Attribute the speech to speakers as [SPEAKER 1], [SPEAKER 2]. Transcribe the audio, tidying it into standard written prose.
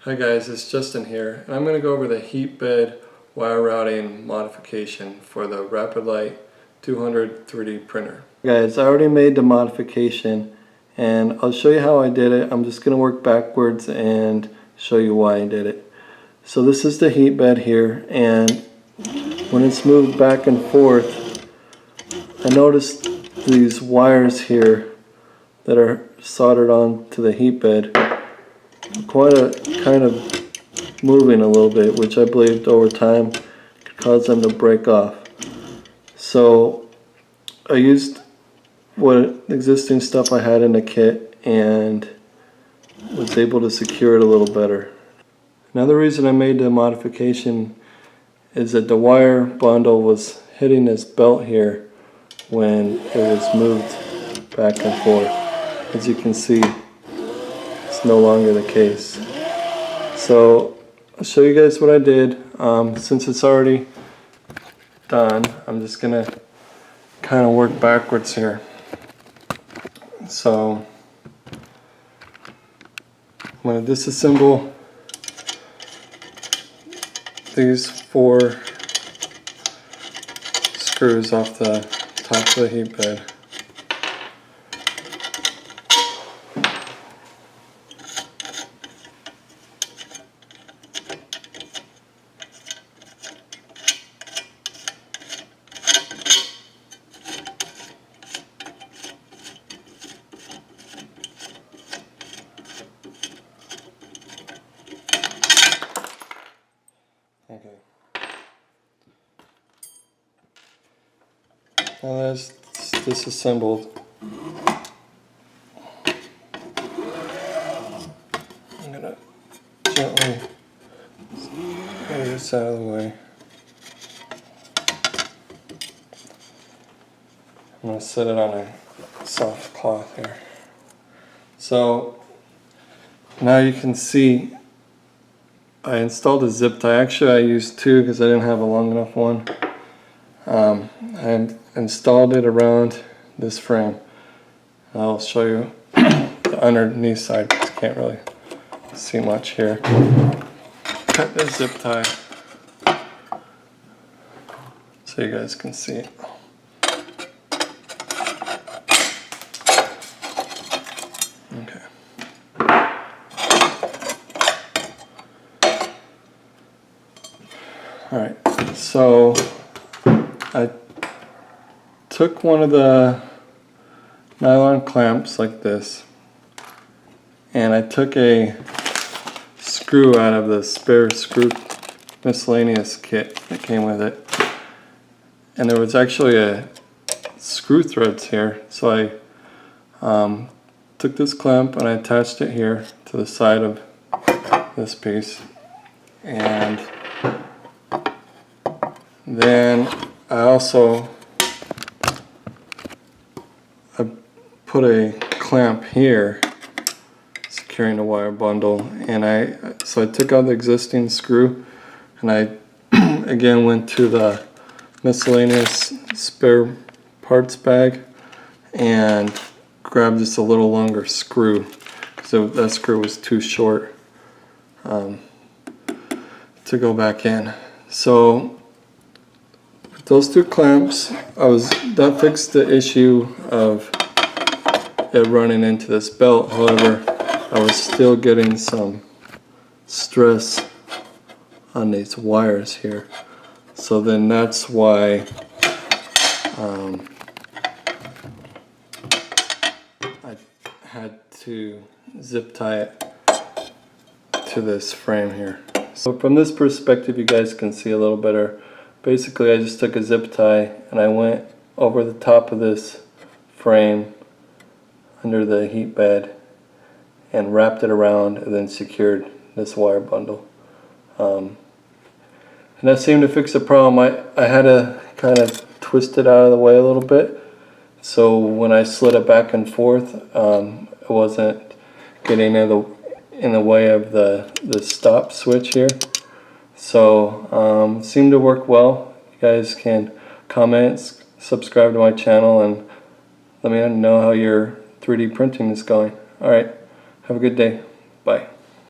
[SPEAKER 1] Hi guys, it's Justin here, and I'm going to go over the heat bed wire routing modification for the Rapide Lite 200 3D printer. Guys, I already made the modification and I'll show you how I did it. I'm just going to work backwards and show you why I did it. So this is the heat bed here, and when it's moved back and forth, I noticed these wires here that are soldered onto the heat bed kind of moving a little bit, which I believed over time could cause them to break off. So I used what existing stuff I had in the kit and was able to secure it a little better. Another reason I made the modification is that the wire bundle was hitting this belt here when it was moved back and forth. As you can see, it's no longer the case. So I'll show you guys what I did. Since it's already done, I'm just gonna kind of work backwards here. So I'm gonna disassemble these 4 screws off the top of the heat bed. Okay. Now that's disassembled. I'm gonna gently move this out of the way. I'm gonna set it on a soft cloth here. So now you can see I installed a zip tie. Actually, I used 2 because I didn't have a long enough one. I installed it around this frame. I'll show you the underneath side because you can't really see much here. Cut the zip tie so you guys can see it. Okay. Alright, so I took one of the nylon clamps like this, and I took a screw out of the spare screw miscellaneous kit that came with it, and there was actually a screw threads here, so I took this clamp and I attached it here to the side of this piece, and then I also put a clamp here securing the wire bundle, and so I took out the existing screw and I again went to the miscellaneous spare parts bag and grabbed just a little longer screw because that screw was too short to go back in. So those 2 clamps, that fixed the issue of it running into this belt. However, I was still getting some stress on these wires here. So then that's why I had to zip tie it to this frame here. So from this perspective, you guys can see a little better. Basically, I just took a zip tie and I went over the top of this frame under the heat bed and wrapped it around and then secured this wire bundle. And that seemed to fix the problem. I had to kind of twist it out of the way a little bit, so when I slid it back and forth, it wasn't getting in the way of the stop switch here. So it seemed to work well. You guys can comment, subscribe to my channel, and let me know how your 3D printing is going. Alright, have a good day. Bye.